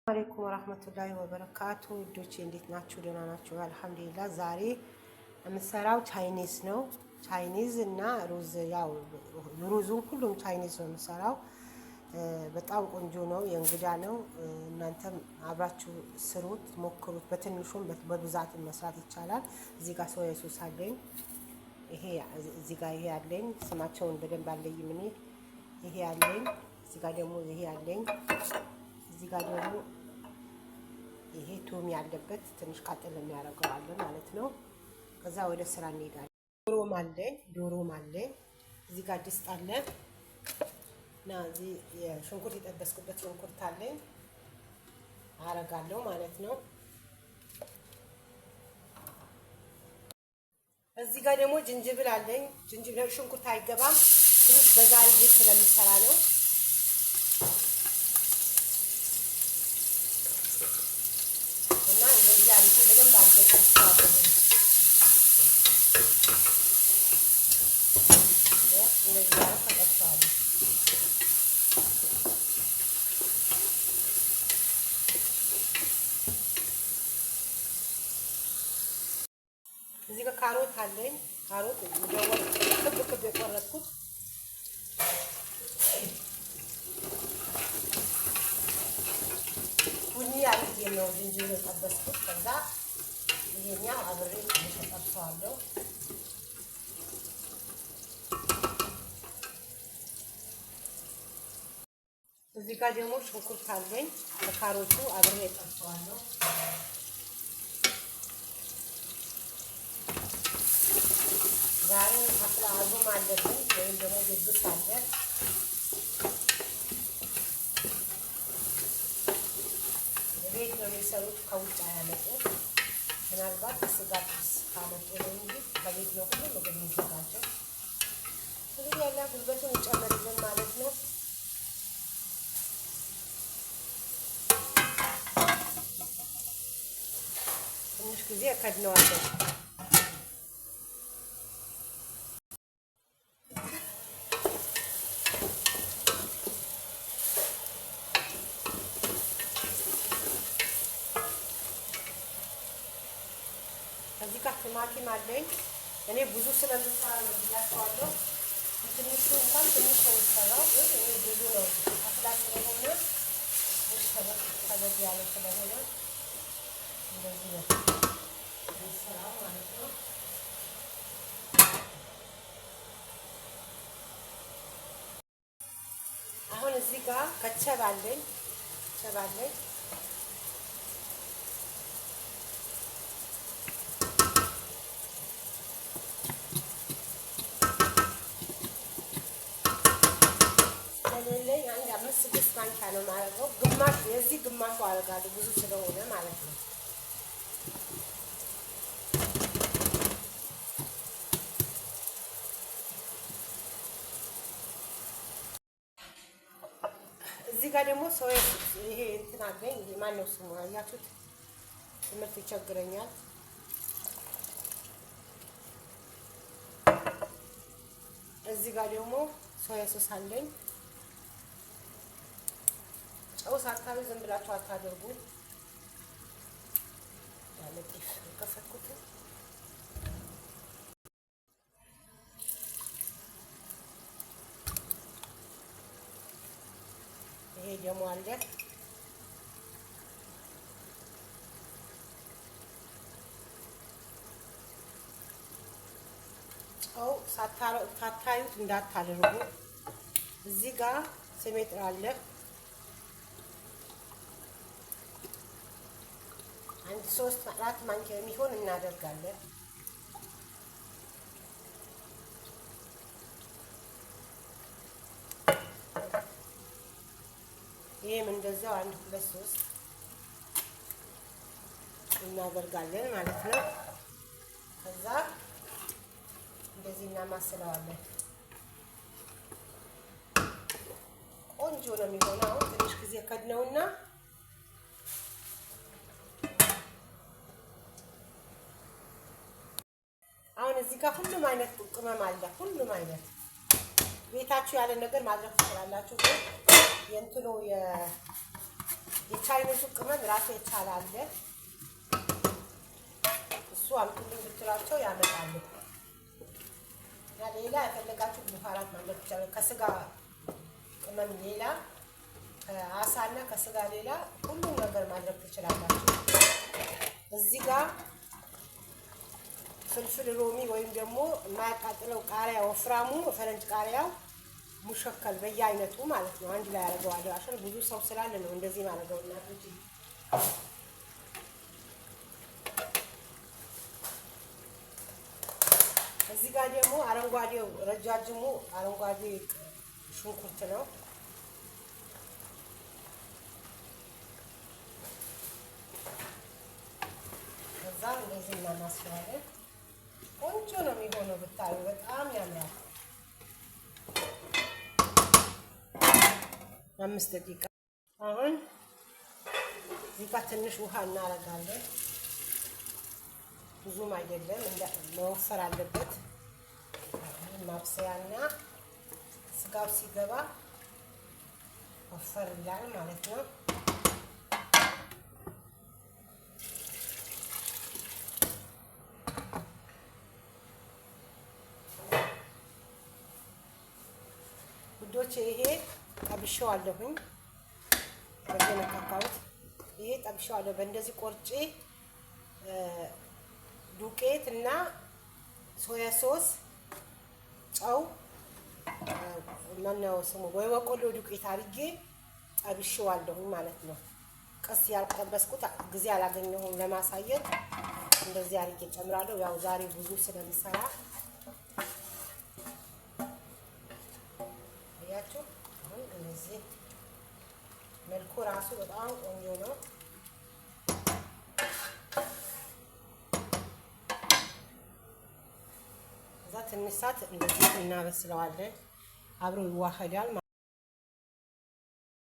አለይኩም ወራህመቱላሂ ወበረካቱ ውዶቼ እንዴት ናችሁ? ደህና ናችሁ? አልሐምዱሊላህ። ዛሬ የምሰራው ቻይኒዝ ነው። ቻይኒዝ እና ሩዝ፣ ያው ሩዙን ሁሉም ቻይኒዝ ነው የምሰራው። በጣም ቆንጆ ነው፣ የእንግዳ ነው። እናንተም አብራችሁ ስሩት፣ ሞክሩት። በትንሹም በብዛት መስራት ይቻላል። እዚህ ጋር ሶያ ሶስ አለኝ። ይሄ እዚህ ጋር ይሄ አለኝ። ስማቸውን በደንብ አለይም እኔ። ይሄ አለኝ። እዚህ ጋር ደግሞ ይሄ አለኝ። እዚህ ጋር ደግሞ ይሄ ቱም ያለበት ትንሽ ቃጠል የሚያደርገው አለ ማለት ነው። ከዛ ወደ ስራ እንሄዳለን። ዶሮም አለ። እዚህ ጋር ድስት አለ እና እዚህ የሽንኩርት የጠበስኩበት ሽንኩርት አለኝ አረጋለሁ ማለት ነው። እዚህ ጋር ደግሞ ዝንጅብል አለኝ። ዝንጅብል ሽንኩርት አይገባም፣ ትንሽ በዛ አድርጌ ስለምሰራ ነው። እና እንደዚህ አድርጌ በደንብ አድርጌ እንደዚህ አደርጋለሁ። እዚህ ጋር ካሮት አለኝ። ካሮት እንደወጥ ክብ የቆረጥኩት ቡኒ አድርጌ ነው ዝንጅብል የጠበስኩት። ከዛ ይሄኛው አብሬ ተጠብሰዋለሁ። እዚህ ጋር ደግሞ ሽንኩርት አለኝ። በካሮቱ አብሬ ጠብሰዋለሁ። ዛሬ አፍላ አዙም አለብኝ ወይም ደግሞ ድግስ አለ። ቤት ነው የሚሰሩት፣ ከውጭ አያመጡም። ምናልባት ስጋ ጥብስ ካመጡ ነው እንጂ ከቤት ነው ሁሉ ምግብ የሚዘጋጀው። እንግዲህ ያለ ጉልበቱን እንጨምርልን ማለት ነው። ትንሽ ጊዜ እከድነዋለሁ። እዚህ ጋር ቲማቲም አለኝ። እኔ ብዙ ስለምሰራ ነው ብያቸዋለሁ። ትንሹ እንኳን ትንሽ ነው የሚሰራው፣ ግን እኔ ብዙ ነው አፍላ ስለሆነ ከበድ ያለ ስለሆነ እንደዚህ ነው የሚሰራው ማለት ነው። አሁን እዚህ ጋር ከቸብ አለኝ። አንድ 5-6 ማንኪያ ነው የማደርገው። ግማሽ የዚህ ግማሹ አደርጋለሁ ብዙ ስለሆነ ማለት ነው። እዚህ ጋር ደግሞ ሰው ይሄ እንትን አለኝ። ይሄ ማነው ስሙ አያችሁት? ትምህርት ይቸግረኛል። እዚህ ጋር ደግሞ ሶያ ሶስ አለኝ። ጨው ሳታዩ ዝም ብላችሁ አታደርጉ። ያለ ጤፍ የከፈትኩት ይሄ ደግሞ አለ። ጨው ሳታዩት እንዳታደርጉ። እዚህ ጋር ስሜጥር አለ። አንድ 3-4 ማንኪያ የሚሆን እናደርጋለን። ይሄም እንደዛው 1-2-3 እናደርጋለን ማለት ነው። ከዛ እንደዚህ እናማስለዋለን። ቆንጆ ነው የሚሆነው። አሁን ትንሽ ጊዜ ከድነውና አሁን እዚህ ጋር ሁሉም አይነት ቅመም አለ። ሁሉም አይነት ቤታችሁ ያለ ነገር ማድረግ ትችላላችሁ። የእንትኑ የቻይኒዙ ቅመም ራሱ ይቻላል። እሱ አምጡልኝ ብትላቸው ያመጣሉ። ያ ሌላ የፈለጋችሁ ቡሃራት ማለት ይቻላል። ከስጋ ቅመም ሌላ ከአሳና ከስጋ ሌላ ሁሉም ነገር ማድረግ ትችላላችሁ። እዚህ ጋር ፍልፍል ሮሚ ወይም ደግሞ የማያቃጥለው ቃሪያ ወፍራሙ ፈረንጅ ቃሪያው ሙሸከል በየአይነቱ ማለት ነው አንድ ላይ ያደርገዋለሁ። አሽን ብዙ ሰው ስላለ ነው እንደዚህ ማለት ነው። እናቶች እዚህ ጋር ደግሞ አረንጓዴው ረጃጅሙ አረንጓዴ ሽንኩርት ነው። ከዛ እንደዚህ እናማስለዋለን። ቆንጆ ነው የሚሆነው ብታዩ በጣም ያምራል። 5 ደቂቃ። አሁን እዚህ ጋር ትንሽ ውሃ እናደርጋለን። ብዙም አይደለም መወፈር አለበት። ማብሰያና ስጋው ሲገባ ወፈር ይላል ማለት ነው። ውዶች ይሄ ጠብሼዋለሁኝ። በዚህ ነካካሁት። ይሄ ጠብሼዋለሁ በእንደዚህ ቆርጬ ዱቄት እና ሶያ ሶስ፣ ጨው ማነው ስሙ ወይ በቆሎ ዱቄት አድርጌ ጠብሼዋለሁኝ ማለት ነው። ቀስ ያልጠበስኩት ጊዜ አላገኘሁም ለማሳየት እንደዚህ አድርጌ ጨምራለሁ። ያው ዛሬ ብዙ ስለምሰራ ያያችሁ። አሁን እንደዚህ መልኩ ራሱ በጣም ቆንጆ ነው። ትንሽ ሰዓት እንደዚህ እናበስለዋለን። አብሮ ይዋሃዳል።